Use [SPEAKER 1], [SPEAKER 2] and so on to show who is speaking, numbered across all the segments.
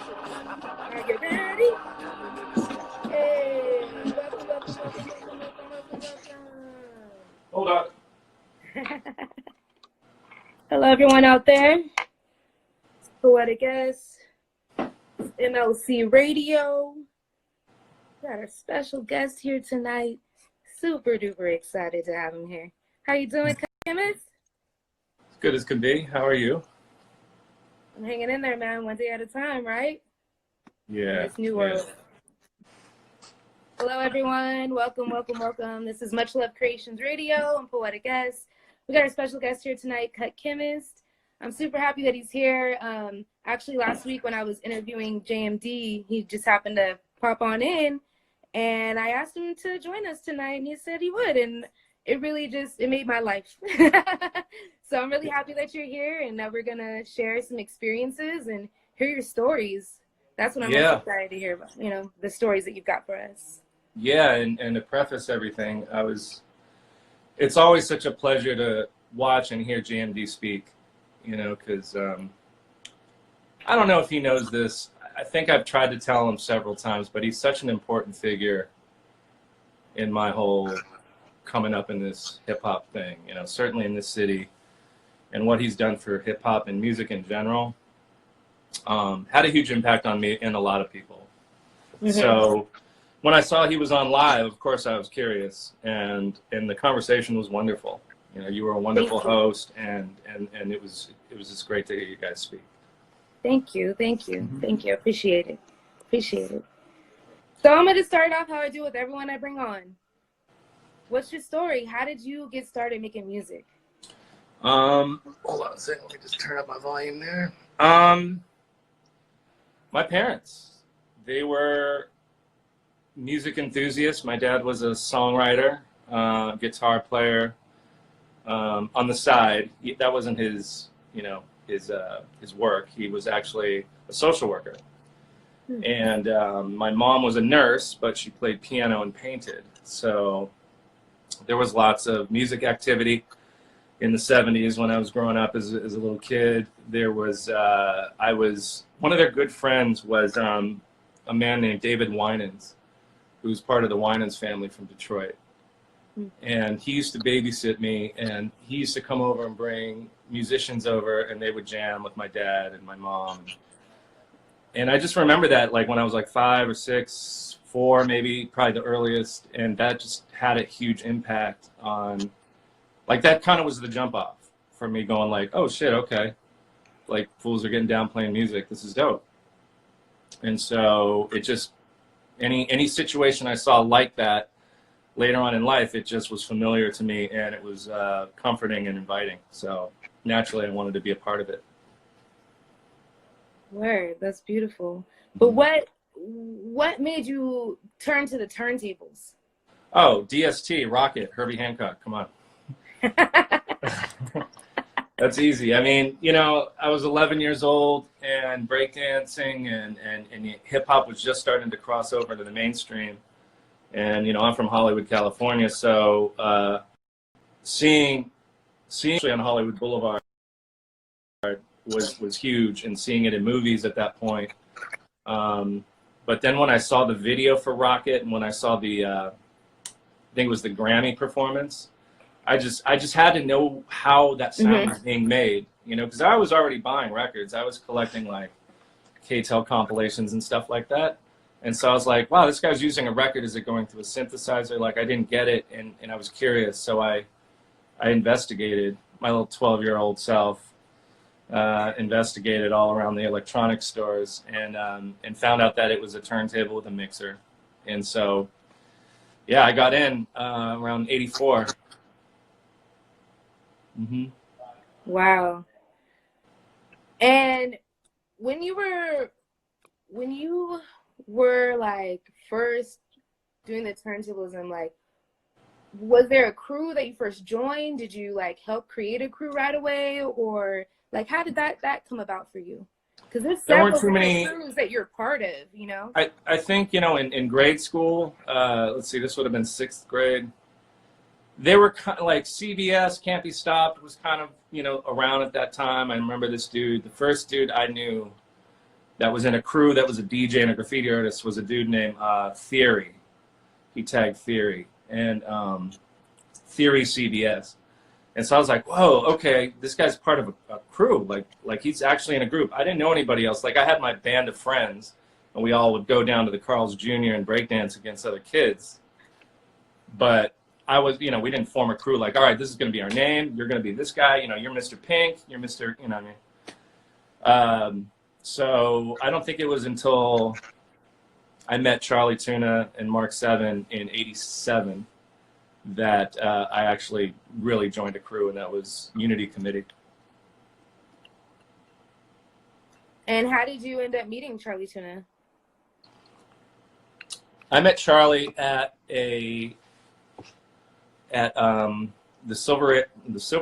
[SPEAKER 1] Are you ready? Hey, welcome.
[SPEAKER 2] Hold on.
[SPEAKER 1] Hello, everyone out there. Poetic S, MLC Radio. We got a special guest here tonight. Super duper excited to have him here. How you doing, Cut Chemist?
[SPEAKER 2] As good as can be. How are you?
[SPEAKER 1] I'm hanging in there, man. One day at a time, right?
[SPEAKER 2] Yeah.
[SPEAKER 1] This new world. Hello, everyone. Welcome. This is Much Love Creations Radio. I'm Poetic S. We got our special guest here tonight, Cut Chemist. I'm super happy that he's here. Actually, last week when I was interviewing JMD, he just happened to pop on in, and I asked him to join us tonight, and he said he would, and it really it made my life. So I'm really happy that you're here, and that we're going to share some experiences and hear your stories. That's what I'm most excited to hear about, the stories that you've got for us.
[SPEAKER 2] Yeah, and to preface everything, it's always such a pleasure to watch and hear JMD speak, because I don't know if he knows this. I think I've tried to tell him several times, but he's such an important figure in my whole coming up in this hip-hop thing, certainly in this city, and what he's done for hip-hop and music in general had a huge impact on me and a lot of people. Mm-hmm. So when I saw he was on live, of course I was curious, and the conversation was wonderful. You were a wonderful host, and it was just great to hear you guys speak.
[SPEAKER 1] Thank you. Mm-hmm. Thank you. Appreciate it. So I'm going to start off how I do with everyone I bring on. What's your story? How did you get started making music?
[SPEAKER 2] Hold on a second. Let me just turn up my volume there. My parents, they were music enthusiasts. My dad was a songwriter, guitar player. On the side, that wasn't his work. He was actually a social worker. And my mom was a nurse, but she played piano and painted. So there was lots of music activity in the 70s when I was growing up as a little kid. There was, one of their good friends was a man named David Winans, who was part of the Winans family from Detroit. And he used to babysit me, and he used to come over and bring musicians over, and they would jam with my dad and my mom. And I just remember that, like, when I was like 5 or 6, 4, maybe, probably the earliest, and that just had a huge impact on, like, that kind of was the jump off for me, going like, oh shit, okay, like, fools are getting down playing music, this is dope. And so it just, any situation I saw like that later on in life, it just was familiar to me, and it was comforting and inviting. So naturally, I wanted to be a part of it.
[SPEAKER 1] Word, that's beautiful. But what made you turn to the turntables?
[SPEAKER 2] Oh, DST, Rocket, Herbie Hancock, come on. That's easy. I mean, I was 11 years old, and breakdancing and hip-hop was just starting to cross over to the mainstream. And, I'm from Hollywood, California, so seeing on Hollywood Boulevard was huge, and seeing it in movies at that point. But then when I saw the video for Rocket, and when I saw I think it was the Grammy performance, I just had to know how that sound was being made, because I was already buying records. I was collecting like K-Tel compilations and stuff like that. And so I was like, wow, this guy's using a record. Is it going through a synthesizer? Like, I didn't get it, and I was curious. So I investigated. My little 12-year-old self investigated all around the electronic stores, and found out that it was a turntable with a mixer. And so, yeah, I got in around 84.
[SPEAKER 1] Wow. And when you were like first doing the turntables, and like, was there a crew that you first joined? Did you like help create a crew right away, or like how did that come about for you? Because there's several crews that you're part of,
[SPEAKER 2] I think, in grade school, let's see, this would have been 6th grade. They were kind of like CBS, Can't Be Stopped, was kind of, around at that time. I remember this dude, the first dude I knew that was in a crew that was a DJ and a graffiti artist was a dude named Theory. He tagged Theory and Theory CBS. And so I was like, whoa, okay, this guy's part of a crew. Like he's actually in a group. I didn't know anybody else. Like I had my band of friends, and we all would go down to the Carl's Jr. and breakdance against other kids. But I was, we didn't form a crew like, all right, this is going to be our name. You're going to be this guy. You're Mr. Pink. You're Mr. You know what I mean? So I don't think it was until I met Charlie Tuna and Mark 7 in '87 that I actually really joined a crew, and that was Unity Committee.
[SPEAKER 1] And how did you end up meeting Charlie Tuna?
[SPEAKER 2] I met Charlie at the Silver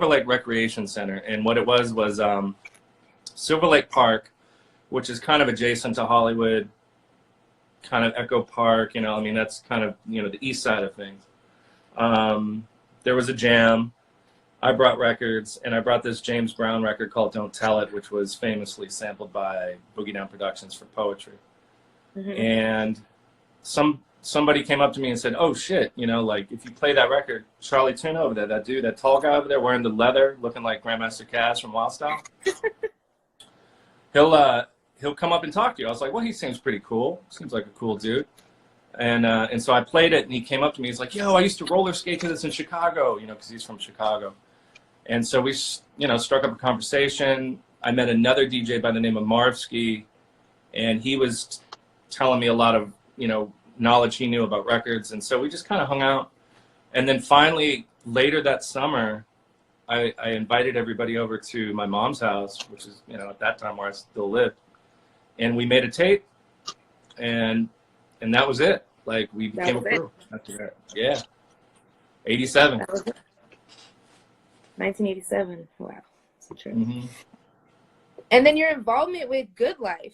[SPEAKER 2] Lake Recreation Center, and what it was Silver Lake Park, which is kind of adjacent to Hollywood, kind of Echo Park. That's kind of the east side of things. There was a jam. I brought records, and I brought this James Brown record called "Don't Tell It," which was famously sampled by Boogie Down Productions for poetry. Mm-hmm. And somebody came up to me and said, "Oh shit, if you play that record, Charlie Tuna over there, that dude, that tall guy over there wearing the leather, looking like Grandmaster Cass from Wild Style, he'll come up and talk to you." I was like, "Well, he seems pretty cool. Seems like a cool dude." And so I played it, and he came up to me. He's like, "Yo, I used to roller skate to this in Chicago," because he's from Chicago. And so we, struck up a conversation. I met another DJ by the name of Marvski, and he was telling me a lot of, knowledge he knew about records. And so we just kind of hung out. And then finally, later that summer, I invited everybody over to my mom's house, which is, at that time where I still lived. And we made a tape, and that was it. Like, we became a crew after that. Yeah. 87.
[SPEAKER 1] 1987. Wow. That's true.
[SPEAKER 2] Mm-hmm.
[SPEAKER 1] And then your involvement with Good Life.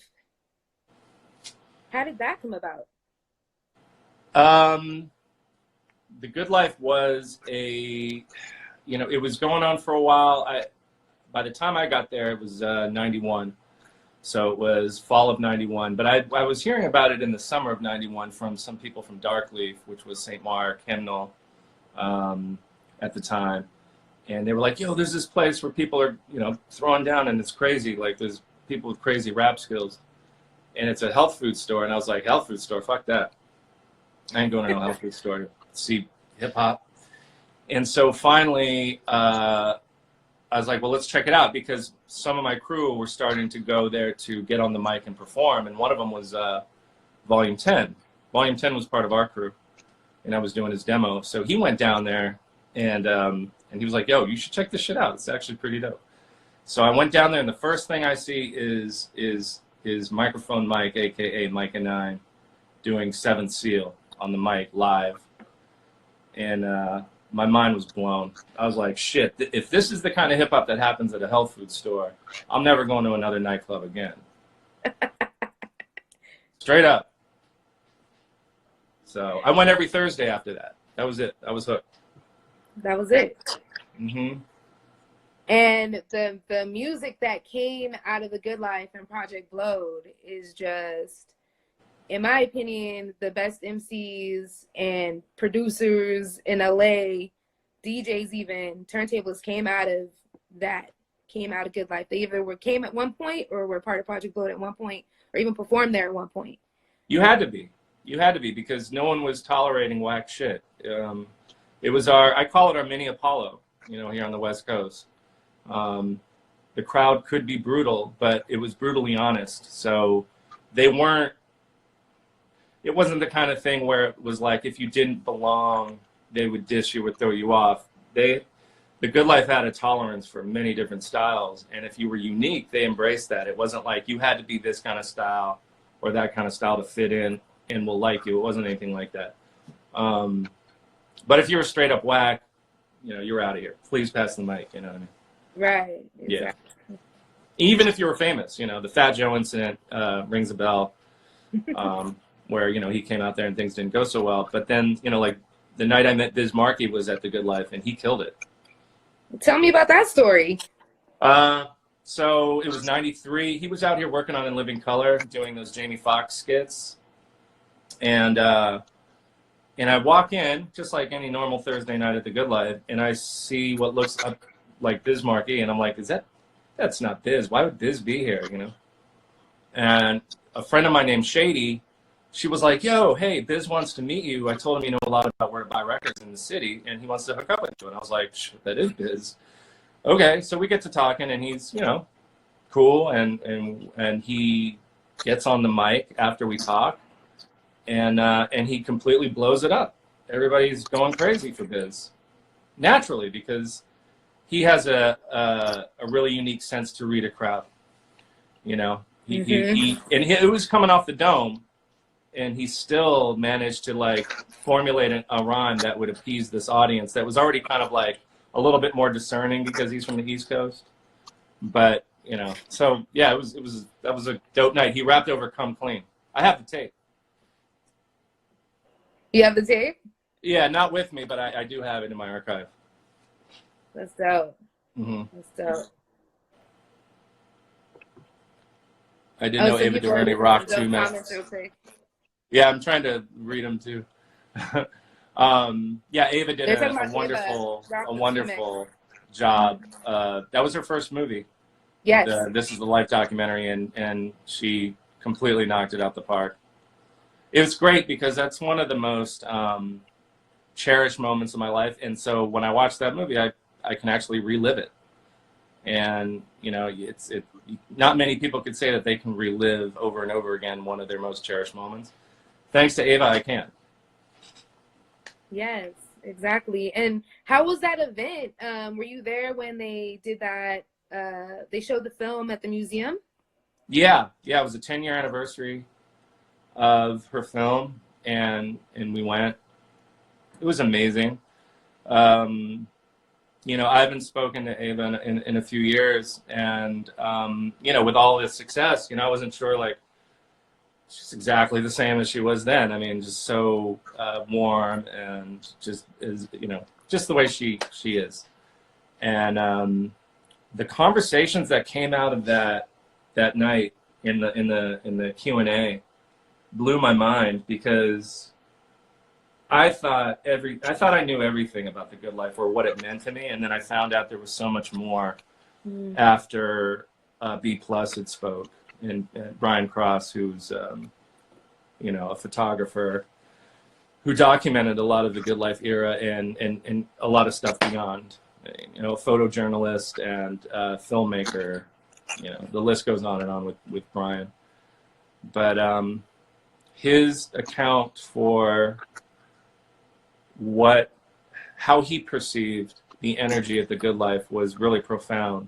[SPEAKER 1] How did that come about?
[SPEAKER 2] The Good Life was it was going on for a while. By the time I got there, it was 91. So it was fall of 91. But I was hearing about it in the summer of 91 from some people from Darkleaf, which was St. Mark, Hemnal, at the time. And they were like, "Yo, there's this place where people are, throwing down, and it's crazy. Like, there's people with crazy rap skills. And it's a health food store." And I was like, "Health food store? Fuck that. I ain't going to no health food store to see hip-hop." And so finally, I was like, well, let's check it out, because some of my crew were starting to go there to get on the mic and perform. And one of them was Volume 10. Volume 10 was part of our crew, and I was doing his demo. So he went down there, and he was like, "Yo, you should check this shit out. It's actually pretty dope." So I went down there, and the first thing I see is Microphone Mike, a.k.a. Micah 9, doing Seventh Seal on the mic live. And my mind was blown. I was like, shit, if this is the kind of hip-hop that happens at a health food store, I'm never going to another nightclub again. Straight up. So I went every Thursday after that. That was it. I was hooked.
[SPEAKER 1] That was it.
[SPEAKER 2] Mm-hmm.
[SPEAKER 1] And the music that came out of The Good Life and Project Blowed is just, in my opinion, the best MCs and producers in LA, DJs even, turntables came out of Good Life. They either came at one point or were part of Project Blowed at one point, or even performed there at one point. You had to be, because no one was tolerating whack shit.
[SPEAKER 2] It was I call it our mini Apollo, here on the West Coast. The crowd could be brutal, but it was brutally honest. So it wasn't the kind of thing where it was like, if you didn't belong, they would diss you or throw you off. The Good Life had a tolerance for many different styles. And if you were unique, they embraced that. It wasn't like you had to be this kind of style or that kind of style to fit in and we'll like you. It wasn't anything like that. But if you were straight up whack, you're out of here. Please pass the mic, you know what I mean?
[SPEAKER 1] Right. Exactly.
[SPEAKER 2] Yeah. Even if you were famous, the Fat Joe incident rings a bell, where, he came out there and things didn't go so well. But then, like the night I met Biz Markie was at The Good Life and he killed it.
[SPEAKER 1] Tell me about that story.
[SPEAKER 2] So it was 93. He was out here working on In Living Color, doing those Jamie Foxx skits. And I walk in, just like any normal Thursday night at the Good Life, and I see what looks like Biz Markie, and I'm like, that's not Biz. Why would Biz be here, you know? And a friend of mine named Shady, she was like, yo, hey, Biz wants to meet you. I told him you know a lot about where to buy records in the city, and he wants to hook up with you. And I was like, that is Biz. Okay, so we get to talking, and he's, you know, cool, and he gets on the mic after we talk, and he completely blows it up. Everybody's going crazy for Biz, naturally, because he has a really unique sense to read a crowd. You know, it was coming off the dome, and he still managed to like formulate a rhyme that would appease this audience that was already kind of like a little bit more discerning because he's from the East Coast. But, you know, so yeah, that was a dope night. He rapped over Come Clean. I have the tape.
[SPEAKER 1] You have the tape?
[SPEAKER 2] Yeah, not with me, but I do have it in my archive.
[SPEAKER 1] That's dope.
[SPEAKER 2] Mm-hmm.
[SPEAKER 1] That's dope.
[SPEAKER 2] I didn't know Ava DuVernay rocked 2 minutes. Yeah, I'm trying to read them too. Yeah, Ava did a wonderful job. That was her first movie.
[SPEAKER 1] Yes.
[SPEAKER 2] This is the Life documentary, and she completely knocked it out the park. It was great because that's one of the most cherished moments of my life, and so when I watch that movie, I can actually relive it. And you know, not many people could say that they can relive over and over again one of their most cherished moments. Thanks to Ava, I can.
[SPEAKER 1] Yes, exactly. And how was that event? Were you there when they did that? They showed the film at the museum? Yeah,
[SPEAKER 2] it was a 10-year anniversary of her film, and we went. It was amazing. You know, I haven't spoken to Ava in a few years, and you know, with all this success, you know, I wasn't sure like she's exactly the same as she was then. I mean, just so warm and just is, you know, just the way she is. And the conversations that came out of that night in the Q&A blew my mind, because I thought I knew everything about The Good Life or what it meant to me, and then I found out there was so much more after B+ had spoke, and Brian Cross, who's you know, a photographer who documented a lot of the Good Life era and a lot of stuff beyond, you know, a photojournalist and filmmaker, you know, the list goes on and on with Brian. But his account for how he perceived the energy of The Good Life was really profound.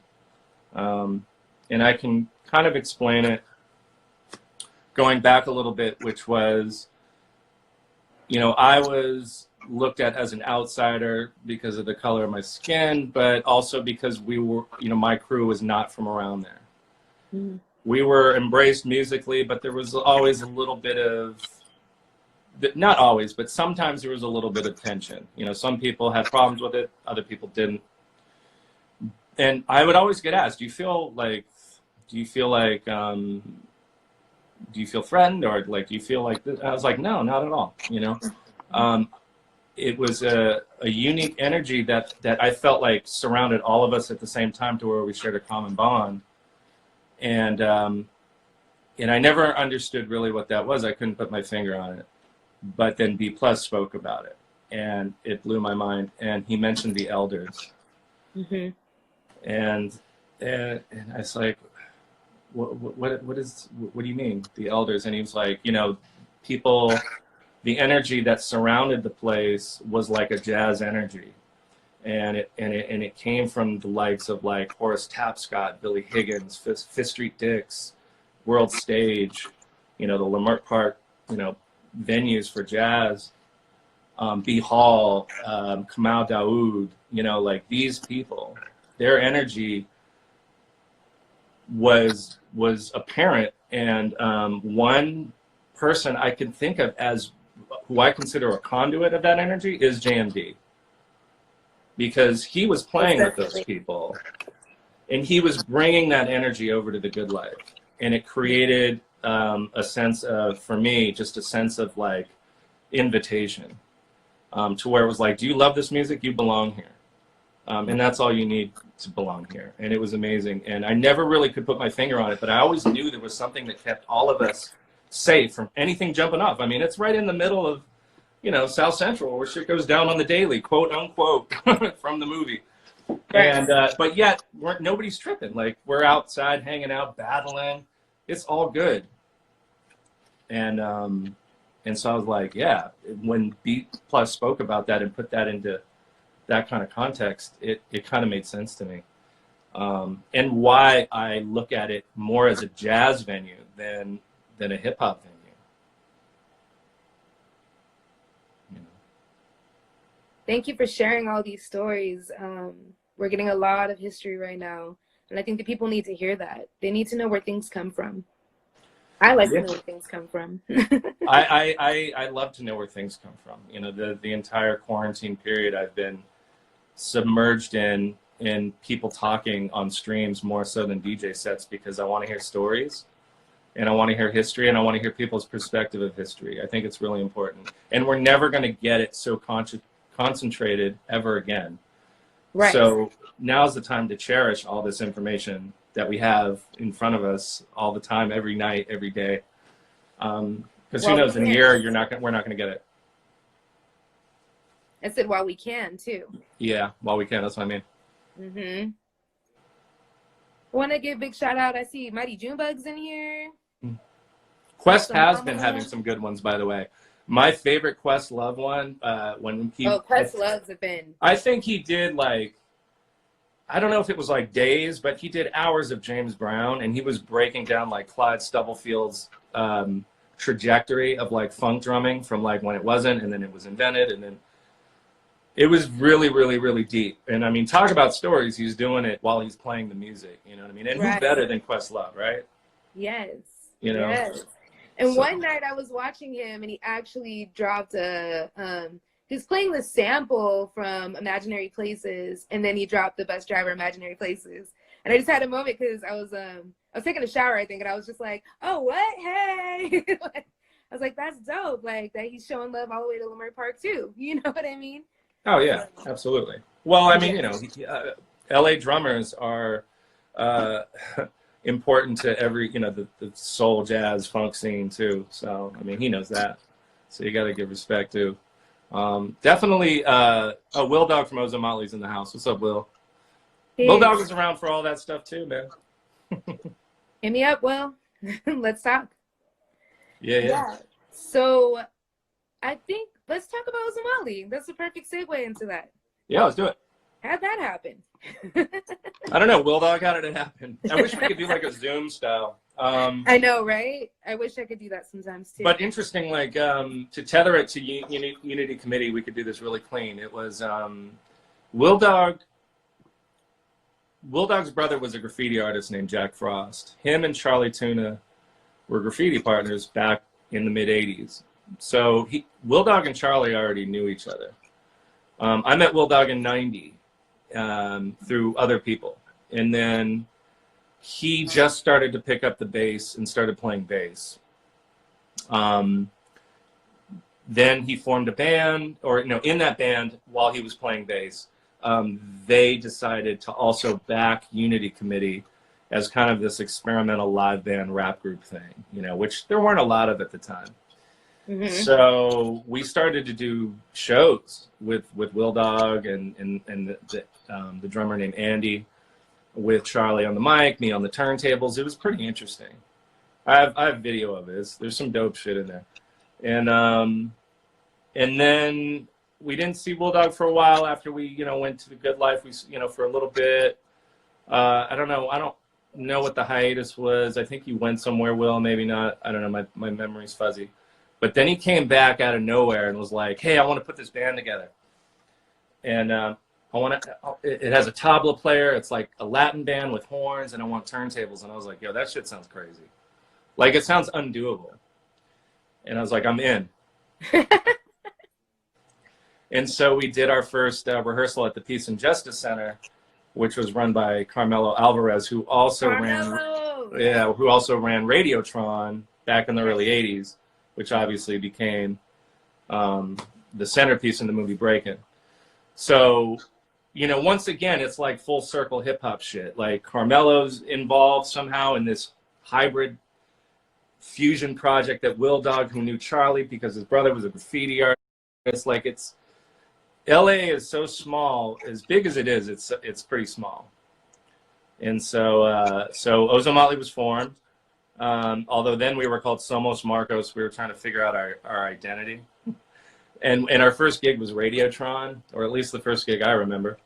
[SPEAKER 2] And I can kind of explain it going back a little bit, which was, you know, I was looked at as an outsider because of the color of my skin, but also because we were, you know, my crew was not from around there. Mm-hmm. We were embraced musically, but there was always a little bit of, not always, but sometimes there was a little bit of tension. You know, some people had problems with it, other people didn't. And I would always get asked, do you feel threatened, or like, do you feel like this? I was like, no, not at all. You know, it was a unique energy that I felt like surrounded all of us at the same time, to where we shared a common bond. And I never understood really what that was. I couldn't put my finger on it. But then B+ spoke about it, and it blew my mind. And he mentioned the elders. Mm-hmm. And I was like, what do you mean, the elders? And he was like, you know, people, the energy that surrounded the place was like a jazz energy. And it came from the likes of like Horace Tapscott, Billy Higgins, Fifth Street Dicks, World Stage, you know, the Leimert Park, you know, venues for jazz, B. Hall, Kamau Daoud, you know, like these people, their energy was apparent. And one person I can think of as who I consider a conduit of that energy is JMD, because he was playing with those people, And he was bringing that energy over to the good life. And it created a sense of, for me, just a sense of like invitation to where it was like, do you love this music? You belong here. And that's all you need to belong here. And it was amazing. And I never really could put my finger on it, but I always knew there was something that kept all of us safe from anything jumping off. I mean, it's right in the middle of, you know, South Central, where shit goes down on the daily, quote unquote, from the movie. And but yet nobody's tripping. Like, we're outside hanging out, battling. It's all good. And so I was like, yeah. When Beat Plus spoke about that and put that into that kind of context, it kind of made sense to me. And why I look at it more as a jazz venue than a hip hop venue. You know.
[SPEAKER 1] Thank you for sharing all these stories. We're getting a lot of history right now, and I think that people need to hear that. They need to know where things come from. I like to know where things come from.
[SPEAKER 2] I love to know where things come from. You know, the entire quarantine period I've been submerged in people talking on streams more so than DJ sets, because I want to hear stories and I want to hear history and I want to hear people's perspective of history. I think it's really important. And we're never going to get it so concentrated ever again.
[SPEAKER 1] Right.
[SPEAKER 2] So now's the time to cherish all this information that we have in front of us all the time, every night, every day. Because who knows, in a year, we're not going to get it.
[SPEAKER 1] I said while we can, too.
[SPEAKER 2] Yeah, while we can. That's what I mean.
[SPEAKER 1] Mm-hmm. I want to give a big shout out. I see Mighty Junebug's in here.
[SPEAKER 2] Quest has been having some good ones, by the way. My favorite Questlove one, when he...
[SPEAKER 1] Oh, Questlove's have been...
[SPEAKER 2] I think he did, like, I don't know if it was like days, but he did hours of James Brown, and he was breaking down, like, Clyde Stubblefield's trajectory of, like, funk drumming from, like, when it wasn't, and then it was invented, and then... It was really, really, really deep. And, I mean, talk about stories. He's doing it while he's playing the music, you know what I mean? And who better than Questlove, right?
[SPEAKER 1] Yes.
[SPEAKER 2] You know?
[SPEAKER 1] Yes. And so, one night I was watching him, and he actually dropped he was playing the sample from Imaginary Places, and then he dropped the Bus Driver Imaginary Places. And I just had a moment because I was taking a shower, I think, and I was just like, oh, what? Hey. I was like, that's dope. Like, that he's showing love all the way to Lamar Park, too. You know what I mean?
[SPEAKER 2] Oh, yeah, absolutely. Well, I mean, you know, LA drummers are important to every, you know, the soul, jazz, funk scene, too. So, I mean, he knows that. So you got to give respect, too. Definitely, Will Dog from Ozo Motley's in the house. What's up, Will? Hey. Will Dog was around for all that stuff, too, man.
[SPEAKER 1] Hit me up, Will. Let's talk.
[SPEAKER 2] Yeah.
[SPEAKER 1] So, I think, let's talk about Ozo Motley. That's a perfect segue into that.
[SPEAKER 2] Yeah, let's do it.
[SPEAKER 1] How'd that happen?
[SPEAKER 2] I don't know. Will Dog, how did it happen? I wish we could do like a Zoom style.
[SPEAKER 1] I know, right? I wish I could do that sometimes too.
[SPEAKER 2] But interesting, like to tether it to Unity Committee, we could do this really clean. It was Will Dog. Will Dog's brother was a graffiti artist named Jack Frost. Him and Charlie Tuna were graffiti partners back in the mid '80s. So Will Dog and Charlie already knew each other. I met Will Dog in '90 through other people, and then he just started to pick up the bass and started playing bass. Then he formed a band, or in that band while he was playing bass, they decided to also back Unity Committee as kind of this experimental live band rap group thing, which there weren't a lot of at the time. Mm-hmm. So we started to do shows with Will Dog and the drummer named Andy, with Charlie on the mic, me on the turntables. It was pretty interesting. I have video of it. There's some dope shit in there. And then we didn't see Will Dog for a while after we went to the good life. We for a little bit. I don't know what the hiatus was. I think he went somewhere, Will, maybe not. I don't know. My memory's fuzzy. But then he came back out of nowhere and was like, "Hey, I want to put this band together. And it has a tabla player. It's like a Latin band with horns, and I want turntables." And I was like, "Yo, that shit sounds crazy. Like, it sounds undoable." And I was like, "I'm in." And so we did our first rehearsal at the Peace and Justice Center which was run by Carmelo Alvarez, who also ran Radiotron back in the early 80s, which obviously became the centerpiece in the movie Breakin'. So, you know, once again, it's like full circle hip hop shit. Like Carmelo's involved somehow in this hybrid fusion project that Bulldog, who knew Charlie because his brother was a graffiti artist. It's like LA is so small, as big as it is, it's pretty small. And so Ozone Motley was formed. Although then we were called Somos Marcos. We were trying to figure out our identity. And our first gig was Radiotron, or at least the first gig I remember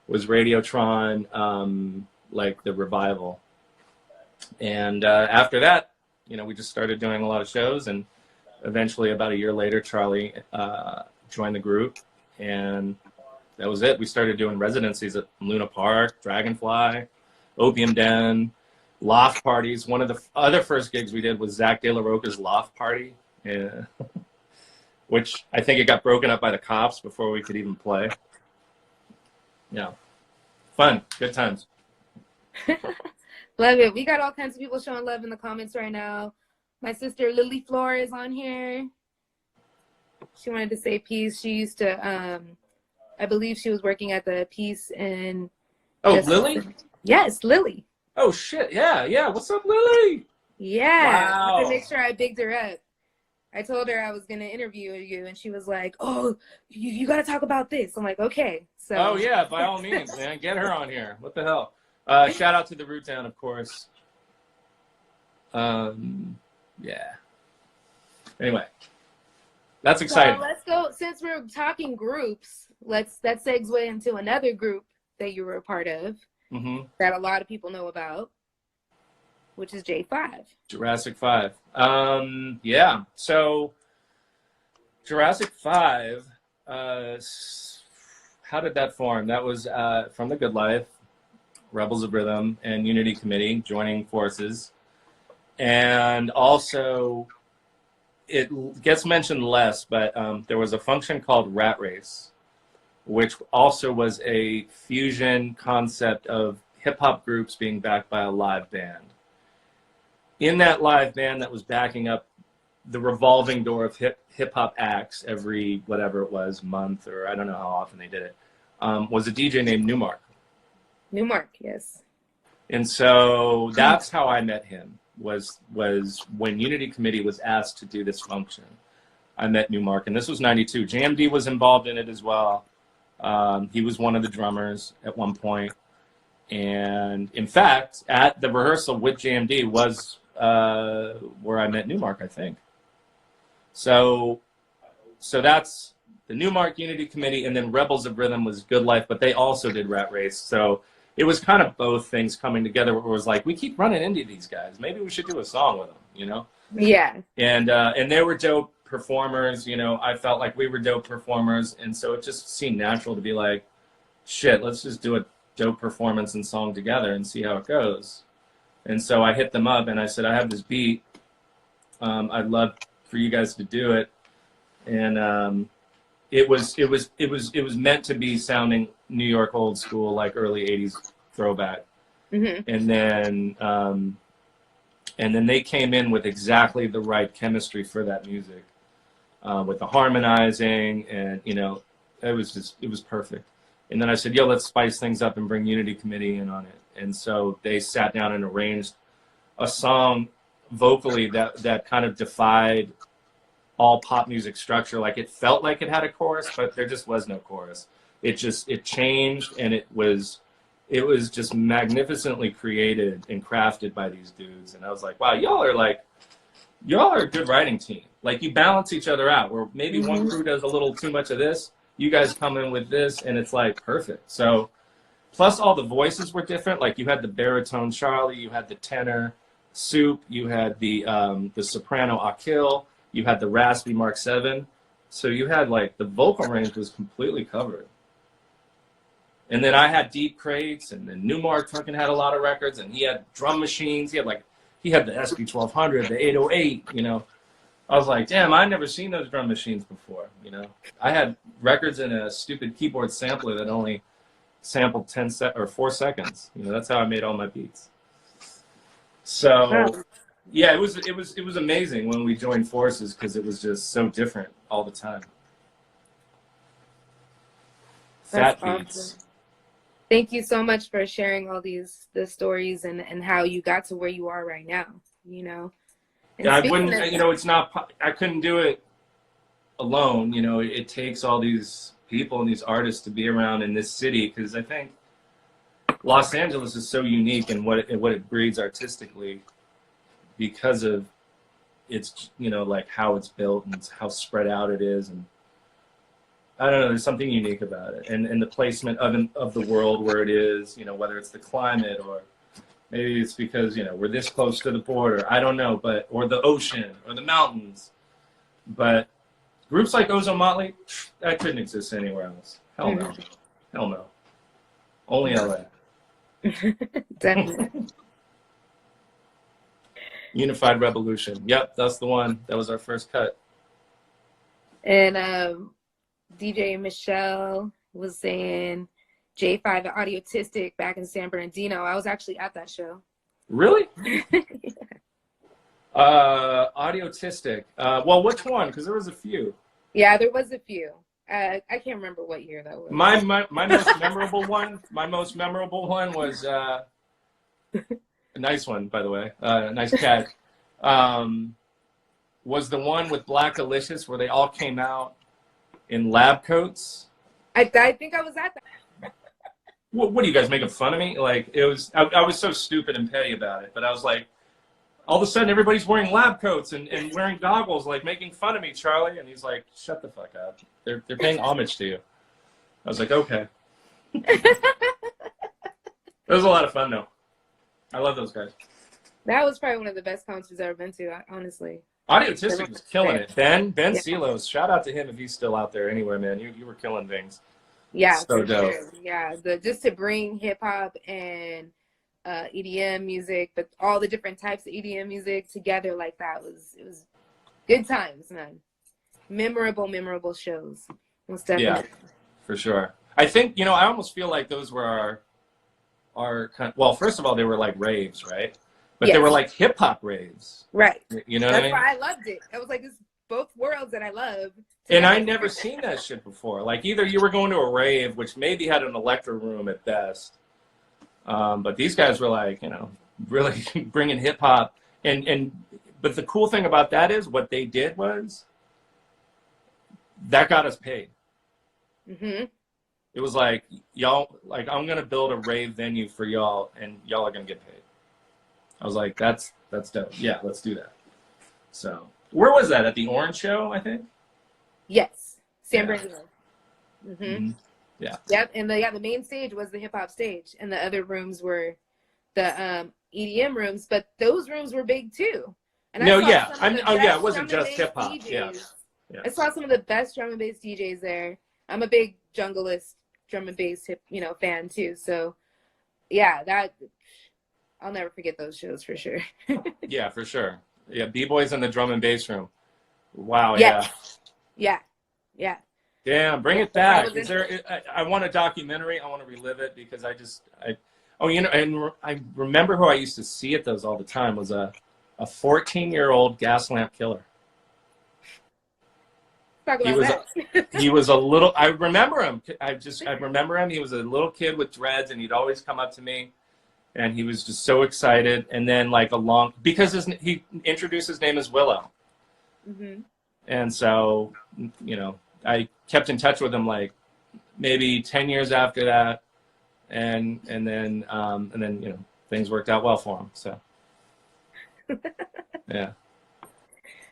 [SPEAKER 2] was Radiotron, like the revival. And after that, you know, we just started doing a lot of shows, and eventually about a year later, Charlie joined the group, and that was it. We started doing residencies at Luna Park, Dragonfly, Opium Den, loft parties. One of the other first gigs we did was Zach De La Rocha's loft party, which I think it got broken up by the cops before we could even play. Yeah, fun, good times.
[SPEAKER 1] Love it. We got all kinds of people showing love in the comments right now. My sister Lily Flora is on here. She wanted to say peace. She used to, I believe she was working at the Peace in.
[SPEAKER 2] Oh, Lily?
[SPEAKER 1] Yes, Lily.
[SPEAKER 2] Oh, shit. Yeah. What's up, Lily?
[SPEAKER 1] Yeah.
[SPEAKER 2] Wow.
[SPEAKER 1] I had to make sure I bigged her up. I told her I was going to interview you, and she was like, oh, you got to talk about this. I'm like, okay. So.
[SPEAKER 2] Oh, yeah, by all means, man. Get her on here. What the hell? Shout out to the Root Town, of course. Yeah. Anyway, that's exciting.
[SPEAKER 1] So let's go. Since we're talking groups, that segue into another group that you were a part of that a lot of people know about, which is J5.
[SPEAKER 2] Jurassic 5. Yeah. So Jurassic 5. How did that form? That was from The Good Life, Rebels of Rhythm, and Unity Committee joining forces. And also, it gets mentioned less, but there was a function called Rat Race, which also was a fusion concept of hip-hop groups being backed by a live band. In that live band that was backing up the revolving door of hip-hop acts every, whatever it was, month, or I don't know how often they did it, was a DJ named Newmark.
[SPEAKER 1] Newmark, yes.
[SPEAKER 2] And so that's how I met him, was when Unity Committee was asked to do this function. I met Newmark, and this was 92. JMD was involved in it as well. He was one of the drummers at one point. And in fact, at the rehearsal with JMD was where I met Newmark, I think. So that's the Newmark Unity Committee, and then Rebels of Rhythm was Good Life, but they also did Rat Race. So it was kind of both things coming together, where it was like, we keep running into these guys. Maybe we should do a song with them, you know?
[SPEAKER 1] Yeah.
[SPEAKER 2] And they were dope performers, you know. I felt like we were dope performers, and so it just seemed natural to be like, shit, let's just do a dope performance and song together and see how it goes. And so I hit them up and I said, I have this beat. I'd love for you guys to do it. And it was meant to be sounding New York old school, like early 80s throwback. And then they came in with exactly the right chemistry for that music, with the harmonizing, and you know, it was perfect. And then I said, yo, let's spice things up and bring Unity Committee in on it. And so they sat down and arranged a song vocally that kind of defied all pop music structure. Like, it felt like it had a chorus, but there just was no chorus. It changed, and it was just magnificently created and crafted by these dudes. And I was like, wow, y'all are a good writing team. Like, you balance each other out, where maybe one crew does a little too much of this, you guys come in with this, and it's like perfect. So plus all the voices were different. Like, you had the baritone Charlie, you had the tenor Soup, you had the soprano Akil, you had the raspy Mark 7. So you had, like, the vocal range was completely covered. And then I had deep crates, and then Newmark fucking had a lot of records, and he had drum machines. He had the SP1200, the 808, you know. I was like, damn, I'd never seen those drum machines before, you know. I had records in a stupid keyboard sampler that only sampled 4 seconds. You know, that's how I made all my beats. So yeah, it was amazing when we joined forces because it was just so different all the time. Fat beats.
[SPEAKER 1] Awesome. Thank you so much for sharing all the stories and how you got to where you are right now, you know. And
[SPEAKER 2] yeah, I wouldn't, you know, I couldn't do it alone. You know, it takes all these people and these artists to be around in this city, because I think Los Angeles is so unique in what it breeds artistically because of its, you know, like how it's built and how spread out it is. And I don't know, there's something unique about it. And the placement of the world where it is, you know, whether it's the climate or maybe it's because, you know, we're this close to the border, I don't know, or the ocean or the mountains. But groups like Ozone Motley, that couldn't exist anywhere else. Hell no. Hell no. Only LA.
[SPEAKER 1] Definitely.
[SPEAKER 2] Unified Revolution. Yep, that's the one. That was our first cut.
[SPEAKER 1] And DJ Michelle was saying J5 at Audiotistic back in San Bernardino. I was actually at that show.
[SPEAKER 2] Really? Audiotistic. Well, which one? Because there was a few.
[SPEAKER 1] Yeah, there was a few. I can't remember what year that was.
[SPEAKER 2] My most memorable one. My most memorable one was a nice one, by the way. Nice cat. Was the one with Black Delicious where they all came out in lab coats.
[SPEAKER 1] I think I was at that.
[SPEAKER 2] What are you guys making fun of me? Like, it was, I was so stupid and petty about it, but I was like, all of a sudden everybody's wearing lab coats and wearing goggles, like making fun of me, Charlie. And he's like, shut the fuck up. They're paying homage to you. I was like, okay. It was a lot of fun though. I love those guys.
[SPEAKER 1] That was probably one of the best concerts I've ever been to, honestly.
[SPEAKER 2] Audiotistic was killing it. Ben
[SPEAKER 1] yeah.
[SPEAKER 2] Silos, shout out to him if he's still out there anywhere, man. You were killing things.
[SPEAKER 1] Yeah,
[SPEAKER 2] so dope.
[SPEAKER 1] Sure. Yeah, just to bring hip hop and EDM music, but all the different types of EDM music together like that it was good times, man. Memorable shows. Most definitely.
[SPEAKER 2] Yeah, for sure. I think, you know, I almost feel like those were our kind of, well, first of all, they were like raves, right? But
[SPEAKER 1] yes.
[SPEAKER 2] They were like hip hop raves.
[SPEAKER 1] Right.
[SPEAKER 2] You know what I mean?
[SPEAKER 1] That's why I loved it. I was like, it's both worlds that I love.
[SPEAKER 2] And I never seen that shit before. Like, either you were going to a rave, which maybe had an electro room at best. But these guys were like, you know, really bringing hip hop. But the cool thing about that is what they did was that got us paid.
[SPEAKER 1] Mm-hmm.
[SPEAKER 2] It was like, y'all, like, I'm going to build a rave venue for y'all and y'all are going to get paid. I was like, that's dope. Yeah, let's do that. So where was that? At the Orange Show, I think?
[SPEAKER 1] Yes. San Bernardino. Mm-hmm.
[SPEAKER 2] Mm-hmm. Yeah.
[SPEAKER 1] Yep. And the main stage was the hip hop stage, and the other rooms were the EDM rooms, but those rooms were big too. And
[SPEAKER 2] it wasn't just hip hop. Yeah.
[SPEAKER 1] I saw some of the best drum and bass DJs there. I'm a big Junglist drum and bass fan too. So yeah, I'll never forget those shows for sure.
[SPEAKER 2] Yeah, for sure. Yeah, B-Boys in the drum and bass room. Wow,
[SPEAKER 1] yes. Yeah.
[SPEAKER 2] Damn, bring it back. I want a documentary. I want to relive it because and I remember who I used to see at those all the time was a 14-year-old gas lamp killer.
[SPEAKER 1] Talk about
[SPEAKER 2] He was a little, I remember him. I remember him. He was a little kid with dreads and he'd always come up to me. And he was just so excited. And then because he introduced his name as Willow. Mm-hmm. And so, you know, I kept in touch with him like maybe 10 years after that. And then, you know, things worked out well for him. So, yeah.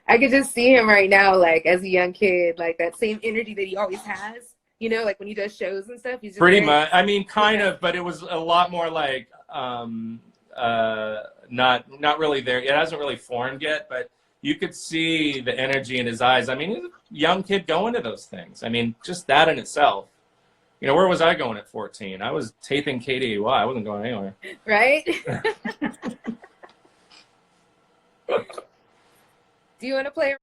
[SPEAKER 1] I could just see him right now, like as a young kid, like that same energy that he always has, you know, like when he does shows and stuff. He's just
[SPEAKER 2] pretty much. I mean, kind of, but it was a lot more like, not really there. It hasn't really formed yet, but you could see the energy in his eyes. I mean, he's a young kid going to those things. I mean, just that in itself. You know, where was I going at 14? I was taping KDY. I wasn't going anywhere.
[SPEAKER 1] Right? Do you want to play